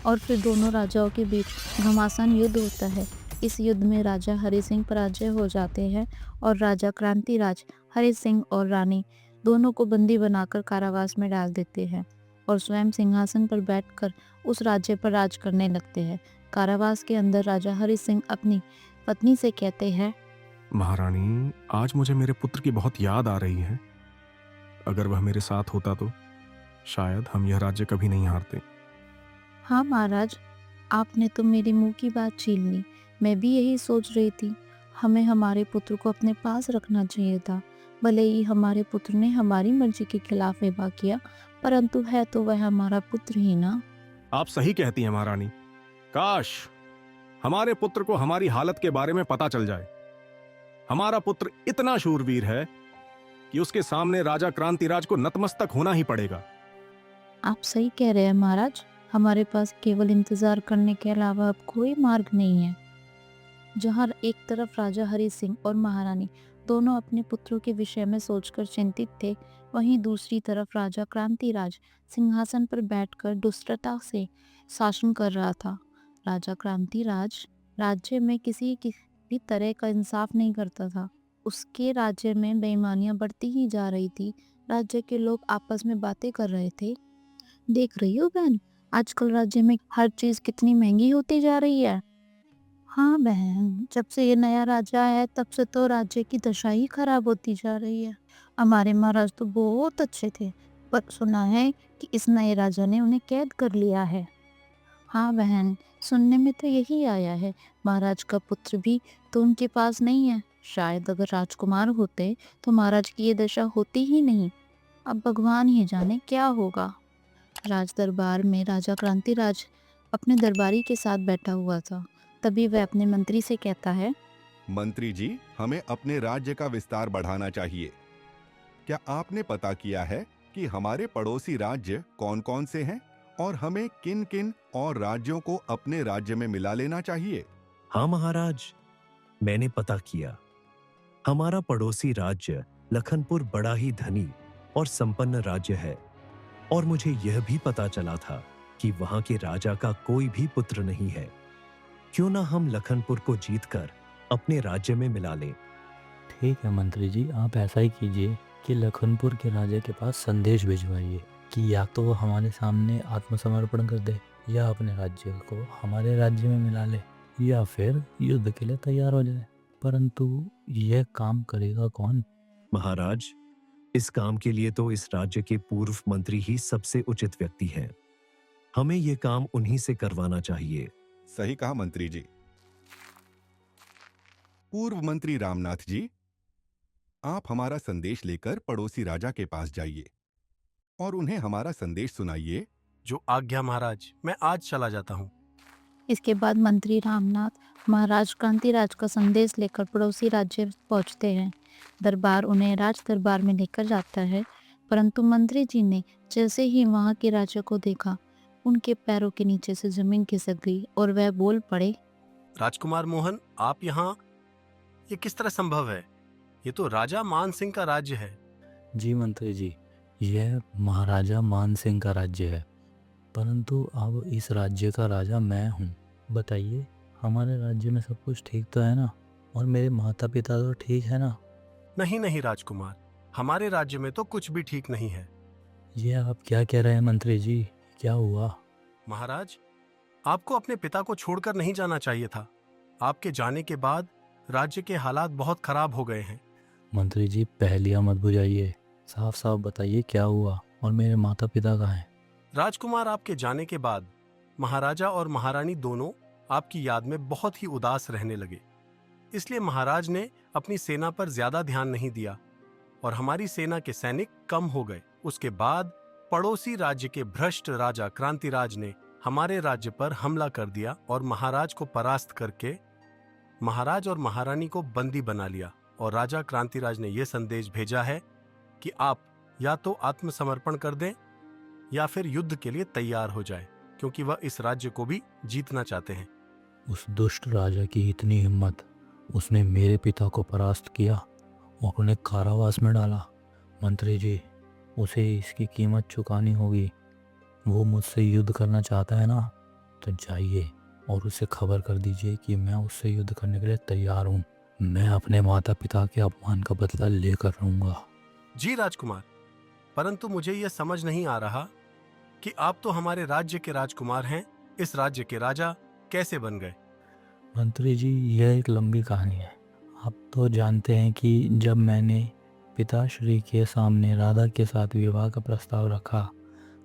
और फिर दोनों राजाओं के बीच घमासान युद्ध होता है। इस युद्ध में राजा हरि सिंह पराजय हो जाते हैं और राजा क्रांतिराज हरि सिंह और रानी दोनों को बंदी बनाकर कारावास में डाल देते हैं और स्वयं सिंहासन पर बैठकर उस राज्य पर राज करने लगते हैं। कारावास के अंदर राजा हरि सिंह अपनी पत्नी से कहते हैं, महारानी, आज मुझे मेरे पुत्र की बहुत याद आ रही है। अगर वह मेरे साथ होता तो शायद हम यह राज्य कभी नहीं हारते। हाँ महाराज, आपने तो मेरे मुंह की बात छीन ली। मैं भी यही सोच रही थी। हमें हमारे पुत्र को अपने पास रखना चाहिए था। भले ही हमारे पुत्र ने हमारी मर्जी के खिलाफ विवाह किया, परंतु है तो वह हमारा पुत्र ही ना। आप सही कहती हैं महारानी। काश हमारे पुत्र को हमारी हालत के बारे में पता चल जाए। हमारा पुत्र इतना शूरवीर है कि उसके सामने राजा क्रांतिराज को नतमस्तक होना ही पड़ेगा। आप सही कह रहे हैं महाराज। हमारे पास केवल इंतजार करने के अलावा अब कोई मार्ग नहीं है। जहाँ एक तरफ राजा हरि सिंह और महारानी दोनों अपने पुत्रों के विषय में सोचकर चिंतित थे, वहीं दूसरी तरफ राजा क्रांतिराज सिंहासन पर बैठकर दुष्टता से शासन कर रहा था। राजा क्रांतिराज राज्य में किसी भी तरह का इंसाफ नहीं करता था। उसके राज्य में बेईमानियां बढ़ती ही जा रही थी। राज्य के लोग आपस में बातें कर रहे थे, देख रही हो बहन, आजकल राज्य में हर चीज कितनी महंगी होती जा रही है। हाँ बहन, जब से ये नया राजा है तब से तो राज्य की दशा ही खराब होती जा रही है। हमारे महाराज तो बहुत अच्छे थे, पर सुना है कि इस नए राजा ने उन्हें कैद कर लिया है। हाँ बहन, सुनने में तो यही आया है। महाराज का पुत्र भी तो उनके पास नहीं है। शायद अगर राजकुमार होते तो महाराज की ये दशा होती ही नहीं। अब भगवान ही जाने क्या होगा। राज दरबार में राजा क्रांतिराज अपने दरबारी के साथ बैठा हुआ था। तभी वह अपने मंत्री से कहता है, मंत्री जी, हमें अपने राज्य का विस्तार बढ़ाना चाहिए। क्या आपने पता किया है कि हमारे पड़ोसी राज्य कौन-कौन से हैं और हमें किन-किन और राज्यों को अपने राज्य में मिला लेना चाहिए? हाँ महाराज, मैंने पता किया। हमारा पड़ोसी राज्य लखनपुर बड़ा ही धनी और संपन्न राज्य है और मुझे यह भी पता चला था कि वहां के राजा का कोई भी पुत्र नहीं है। क्यों ना हम लखनपुर को जीतकर अपने राज्य में मिला लें। ठीक है मंत्री जी, आप ऐसा ही कीजिए कि लखनपुर के राजा के पास संदेश भिजवाइए कि या तो वो हमारे सामने आत्मसमर्पण कर दे या अपने राज्य को हमारे राज्य में मिला ले या फिर युद्ध के लिए तैयार हो जाए। परंतु यह काम करेगा कौन? महाराज, इस काम के लिए तो इस राज्य के पूर्व मंत्री ही सबसे उचित व्यक्ति हैं। हमें ये काम उन्हीं से करवाना चाहिए। सही कहा मंत्री जी। पूर्व मंत्री रामनाथ जी, आप हमारा संदेश लेकर पड़ोसी राजा के पास जाइए और उन्हें हमारा संदेश सुनाइए। जो आज्ञा महाराज, मैं आज चला जाता हूँ। इसके बाद मंत्री रामनाथ महाराज क्रांतिराज का संदेश लेकर पड़ोसी राज्य पहुंचते हैं। दरबार उन्हें राज दरबार में लेकर जाता है, परंतु मंत्री जी ने जैसे ही वहां के राजा को देखा, उनके पैरों के नीचे से जमीन खिसक गई और वह बोल पड़े, राजकुमार मोहन, आप यहाँ? ये किस तरह संभव है? ये तो राजा मान सिंह का राज्य है। जी मंत्री जी, यह महाराजा मान सिंह का राज्य है, परंतु अब इस राज्य का राजा मैं हूँ। बताइए, हमारे राज्य में सब कुछ ठीक तो है ना? और मेरे माता पिता तो ठीक है ना? नहीं नहीं राजकुमार, हमारे राज्य में तो कुछ भी ठीक नहीं है। ये आप क्या कह रहे हैं मंत्री जी? क्या हुआ? महाराज, आपको अपने पिता को छोड़कर नहीं जाना चाहिए था। आपके जाने के बाद राज्य के हालात बहुत खराब हो गए हैं। मंत्री जी, पहेलियां मत बुझाइए, साफ साफ बताइए क्या हुआ और मेरे माता पिता कहाँ हैं? राजकुमार, आपके जाने के बाद महाराजा और महारानी दोनों आपकी याद में बहुत ही उदास रहने लगे। इसलिए महाराज ने अपनी सेना पर ज्यादा ध्यान नहीं दिया और हमारी सेना के सैनिक कम हो गए। उसके बाद पड़ोसी राज्य के भ्रष्ट राजा क्रांतिराज ने हमारे राज्य पर हमला कर दिया और महाराज को परास्त करके महाराज और महारानी को बंदी बना लिया। और राजा क्रांतिराज ने यह संदेश भेजा है कि आप या तो आत्मसमर्पण कर दें या फिर युद्ध के लिए तैयार हो जाए, क्योंकि वह इस राज्य को भी जीतना चाहते हैं। उस दुष्ट राजा की इतनी हिम्मत, उसने मेरे पिता को परास्त किया और उन्हें कारावास में डाला। मंत्री जी, उसे इसकी कीमत चुकानी होगी। वो मुझसे युद्ध करना चाहता है ना, तो जाइए और उसे खबर कर दीजिए कि मैं उससे युद्ध करने के लिए तैयार हूँ। मैं अपने माता पिता के अपमान का बदला लेकर रहूंगा। जी राजकुमार, परंतु मुझे यह समझ नहीं आ रहा कि आप तो हमारे राज्य के राजकुमार हैं, इस राज्य के राजा कैसे बन गए? मंत्री जी, यह एक लंबी कहानी है। आप तो जानते हैं कि जब मैंने पिताश्री के सामने राधा के साथ विवाह का प्रस्ताव रखा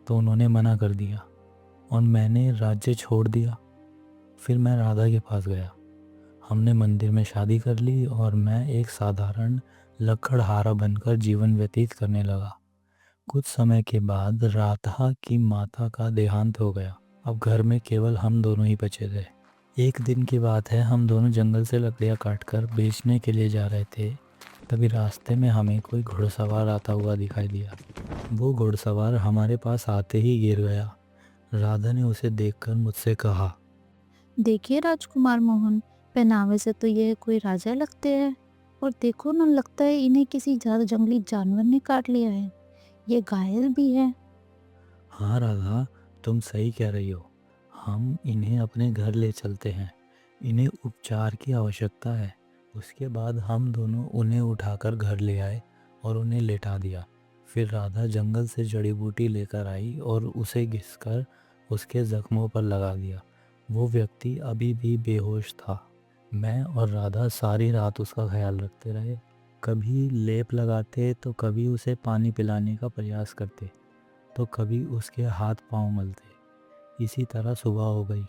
तो उन्होंने मना कर दिया और मैंने राज्य छोड़ दिया। फिर मैं राधा के पास गया, हमने मंदिर में शादी कर ली और मैं एक साधारण लकड़हारा बनकर जीवन व्यतीत करने लगा। कुछ समय के बाद राधा की माता का देहांत हो गया। अब घर में केवल हम दोनों ही बचे थे। एक दिन की बात है, हम दोनों जंगल से लकड़ियाँ काटकर बेचने के लिए जा रहे थे। तभी रास्ते में हमें कोई घुड़सवार आता हुआ दिखाई दिया। वो घुड़सवार हमारे पास आते ही गिर गया। राधा ने उसे देखकर मुझसे कहा, देखिए राजकुमार मोहन, पहनावे से तो ये कोई राजा लगते हैं, और देखो ना, लगता है इन्हें किसी जंगली जानवर ने काट लिया है। ये घायल भी है। हाँ राधा, तुम सही कह रही हो। हम इन्हें अपने घर ले चलते हैं। इन्हें उपचार की आवश्यकता है। उसके बाद हम दोनों उन्हें उठाकर घर ले आए और उन्हें लेटा दिया। फिर राधा जंगल से जड़ी बूटी लेकर आई और उसे घिसकर उसके जख्मों पर लगा दिया। वो व्यक्ति अभी भी बेहोश था। मैं और राधा सारी रात उसका ख्याल रखते रहे। कभी लेप लगाते तो कभी उसे पानी पिलाने का प्रयास करते, तो कभी उसके हाथ पांव मलते। इसी तरह सुबह हो गई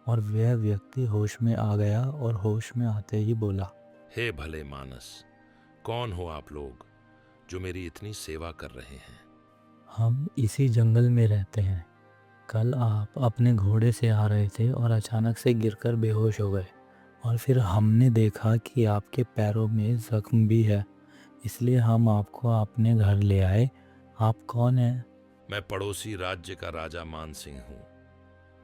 और वह व्यक्ति होश में आ गया और होश में आते ही बोला, हे भले मानस, कौन हो आप लोग जो मेरी इतनी सेवा कर रहे हैं? हम इसी जंगल में रहते हैं। कल आप अपने घोड़े से आ रहे थे और अचानक से गिरकर बेहोश हो गए, और फिर हमने देखा कि आपके पैरों में जख्म भी है, इसलिए हम आपको अपने घर ले आए। आप कौन हैं? मैं पड़ोसी राज्य का राजा मान सिंह हूँ।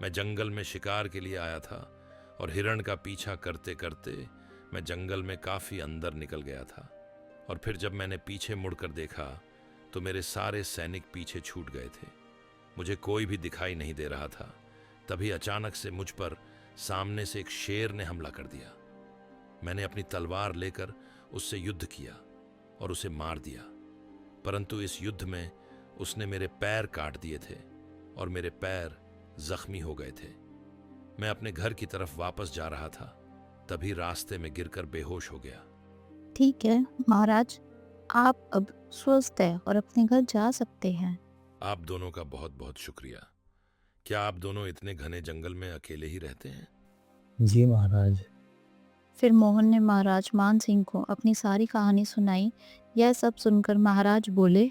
मैं जंगल में शिकार के लिए आया था और हिरण का पीछा करते करते मैं जंगल में काफी अंदर निकल गया था, और फिर जब मैंने पीछे मुड़कर देखा तो मेरे सारे सैनिक पीछे छूट गए थे। मुझे कोई भी दिखाई नहीं दे रहा था। तभी अचानक से मुझ पर सामने से एक शेर ने हमला कर दिया। मैंने अपनी तलवार लेकर उससे युद्ध किया और उसे मार दिया, परंतु इस युद्ध में उसने मेरे पैर काट दिए थे और मेरे पैर जख्मी हो गए थे। मैं अपने घर की तरफ वापस जा रहा था, तभी रास्ते में गिरकर बेहोश हो गया। ठीक है महाराज, आप अब स्वस्थ हैं और अपने घर जा सकते हैं। आप दोनों का बहुत बहुत शुक्रिया। क्या आप दोनों इतने घने जंगल में अकेले ही रहते हैं? जी महाराज। फिर मोहन ने महाराज मान सिंह को अपनी सारी कहानी सुनाई। यह सब सुनकर महाराज बोले,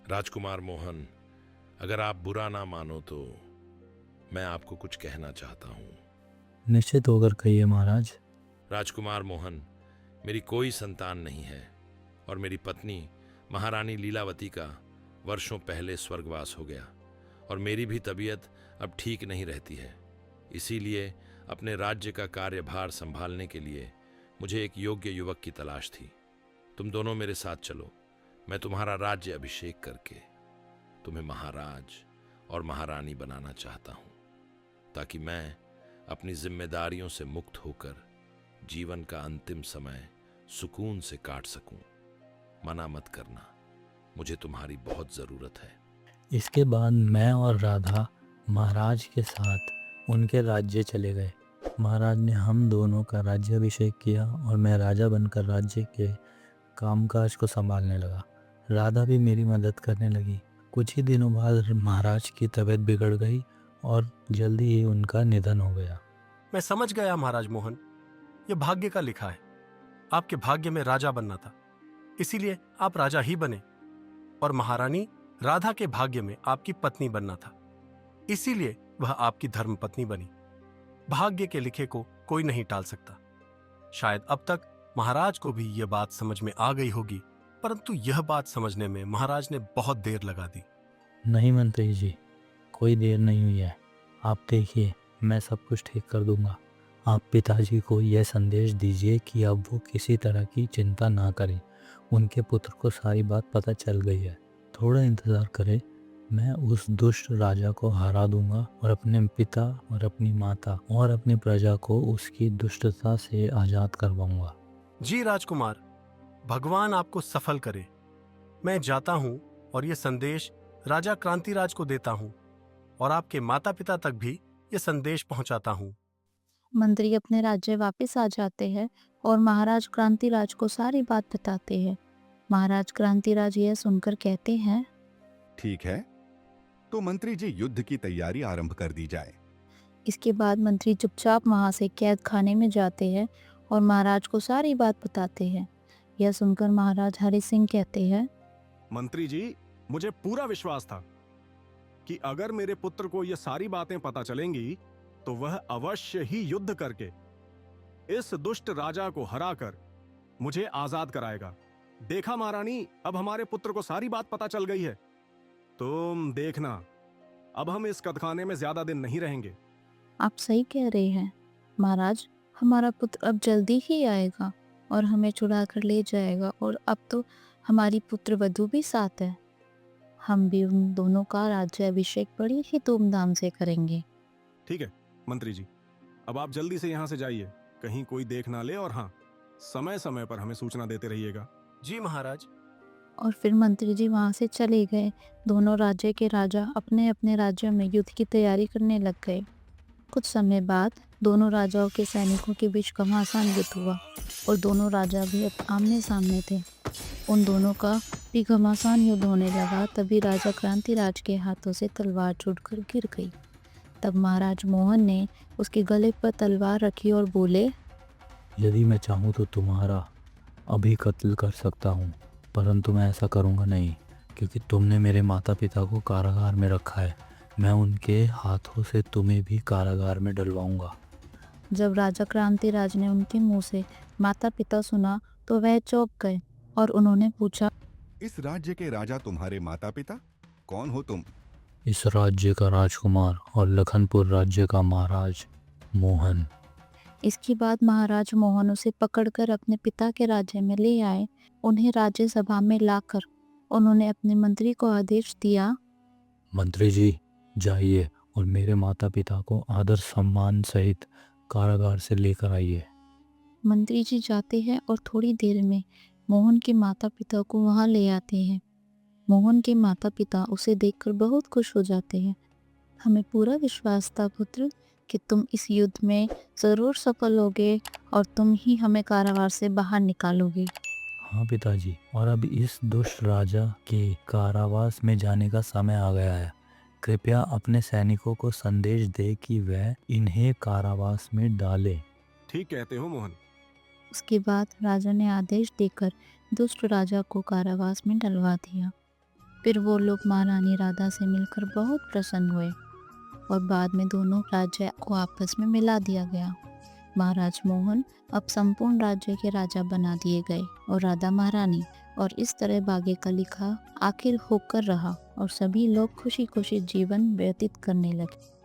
राजकुमार मोहन, अगर आप बुरा ना मानो तो मैं आपको कुछ कहना चाहता हूँ। निश्चित होकर कहिए महाराज। राजकुमार मोहन, मेरी कोई संतान नहीं है और मेरी पत्नी महारानी लीलावती का वर्षों पहले स्वर्गवास हो गया, और मेरी भी तबीयत अब ठीक नहीं रहती है। इसीलिए अपने राज्य का कार्यभार संभालने के लिए मुझे एक योग्य युवक की तलाश थी। तुम दोनों मेरे साथ चलो। मैं तुम्हारा राज्य अभिषेक करके तुम्हें महाराज और महारानी बनाना चाहता हूँ, ताकि मैं अपनी जिम्मेदारियों से मुक्त होकर जीवन का अंतिम समय सुकून से काट सकूं। मना मत करना, मुझे तुम्हारी बहुत ज़रूरत है। इसके बाद मैं और राधा महाराज के साथ उनके राज्य चले गए। महाराज ने हम दोनों का राज्याभिषेक किया और मैं राजा बनकर राज्य के कामकाज को संभालने लगा। राधा भी मेरी मदद करने लगी। कुछ ही दिनों बाद महाराज की तबीयत बिगड़ गई और जल्दी ही उनका निधन हो गया। मैं समझ गया महाराज मोहन, यह भाग्य का लिखा है। आपके भाग्य में राजा बनना था, इसीलिए आप राजा ही बने, और महारानी राधा के भाग्य में आपकी पत्नी बनना था, इसीलिए वह आपकी धर्मपत्नी बनी। भाग्य के लिखे को कोई नहीं टाल सकता। शायद अब तक महाराज को भी यह बात समझ में आ गई होगी, परंतु यह बात समझने में महाराज ने बहुत देर लगा दी। नहीं मंत्री जी, कोई देर नहीं हुई है। आप देखिए, मैं सब कुछ ठीक कर दूंगा। आप पिताजी को यह संदेश दीजिए कि अब वो किसी तरह की चिंता ना करें। उनके पुत्र को सारी बात पता चल गई है। थोड़ा इंतज़ार करें, मैं उस दुष्ट राजा को हरा दूंगा और अपने पिता और अपनी माता और अपनी प्रजा को उसकी दुष्टता से आजाद करवाऊंगा। जी राजकुमार, भगवान आपको सफल करे। मैं जाता हूँ और ये संदेश राजा क्रांतिराज को देता हूँ और आपके माता पिता तक भी ये संदेश पहुँचाता हूँ। मंत्री अपने राज्य वापस आ जाते हैं और महाराज क्रांतिराज को सारी बात बताते हैं। महाराज क्रांतिराज यह सुनकर कहते हैं, ठीक है, तो मंत्री जी युद्ध की तैयारी आरंभ कर दी जाए। इसके बाद मंत्री चुपचाप वहां से कैद खाने में जाते हैं और महाराज को सारी बात बताते हैं। यह सुनकर महाराज हरि सिंह कहते हैं, मंत्री जी, मुझे पूरा विश्वास था कि अगर मेरे पुत्र को ये सारी बातें पता चलेंगी तो वह अवश्य ही युद्ध करके इस दुष्ट राजा को हराकर मुझे आजाद कराएगा। देखा महारानी, अब हमारे पुत्र को सारी बात पता चल गई है। तुम देखना, अब हम इस कदखाने में ज्यादा दिन नहीं रहेंगे। आप सही कह रहे हैं महाराज, हमारा पुत्र अब जल्दी ही आएगा और हमें छुड़ा कर ले जाएगा, और अब तो हमारी पुत्र वधू भी साथ है। हम भी उन दोनों का राज्य अभिषेक बड़ी ही धूमधाम से करेंगे। ठीक है मंत्री जी, अब आप जल्दी से यहाँ से जाइए, कहीं कोई देख ना ले, और हाँ, समय समय पर हमें सूचना देते रहिएगा। जी महाराज। और फिर मंत्री जी वहां से चले गए। दोनों राज्य के राजा अपने अपने राज्यों में युद्ध की तैयारी करने लग गए। कुछ समय बाद दोनों राजाओं के सैनिकों के बीच घमासान युद्ध हुआ और दोनों राजा भी अब आमने सामने थे। उन दोनों का भी घमासान युद्ध होने लगा। तभी राजा क्रांतिराज के हाथों से तलवार छूटकर गिर गई। तब महाराज मोहन ने उसके गले पर तलवार रखी और बोले, यदि मैं चाहूँ तो तुम्हारा अभी कत्ल कर सकता हूँ, परंतु मैं ऐसा करूँगा नहीं, क्योंकि तुमने मेरे माता पिता को कारागार में रखा है। मैं उनके हाथों से तुम्हें भी कारागार में डलवाऊंगा। जब राजा क्रांतिराज ने उनके मुंह से माता पिता सुना तो वह चौंक गए और उन्होंने पूछा, इस राज्य के राजा तुम्हारे माता पिता? कौन हो तुम? इस राज्य का राजकुमार और लखनपुर राज्य का महाराज मोहन। इसके बाद महाराज मोहन उसे पकड़कर अपने पिता के राज्य में ले आए। उन्हें राज्यसभा में लाकर उन्होंने अपने मंत्री को आदेश दिया, मंत्री जी जाइए और मेरे माता पिता को आदर सम्मान सहित कारागार से लेकर आइए। मंत्री जी जाते हैं और थोड़ी देर में मोहन के माता पिता को वहां ले आते हैं। मोहन के माता पिता उसे देखकर बहुत खुश हो जाते हैं। हमें पूरा विश्वास था पुत्र कि तुम इस युद्ध में जरूर सफल होगे और तुम ही हमें कारागार से बाहर निकालोगे। हाँ पिताजी, और अब इस दुष्ट राजा के कारावास में जाने का समय आ गया है। कृपया अपने सैनिकों को संदेश दे कि वह इन्हें कारावास में डाले। ठीक कहते हो मोहन। उसके बाद राजा ने आदेश देकर दुष्ट राजा को कारावास में डलवा दिया। फिर वो लोग महारानी राधा से मिलकर बहुत प्रसन्न हुए और बाद में दोनों राज्य को आपस में मिला दिया गया। महाराज मोहन अब संपूर्ण राज्य के राजा बना दिए गए और राधा महारानी। और इस तरह भाग्य का लिखा आखिर होकर रहा और सभी लोग खुशी खुशी जीवन व्यतीत करने लगे।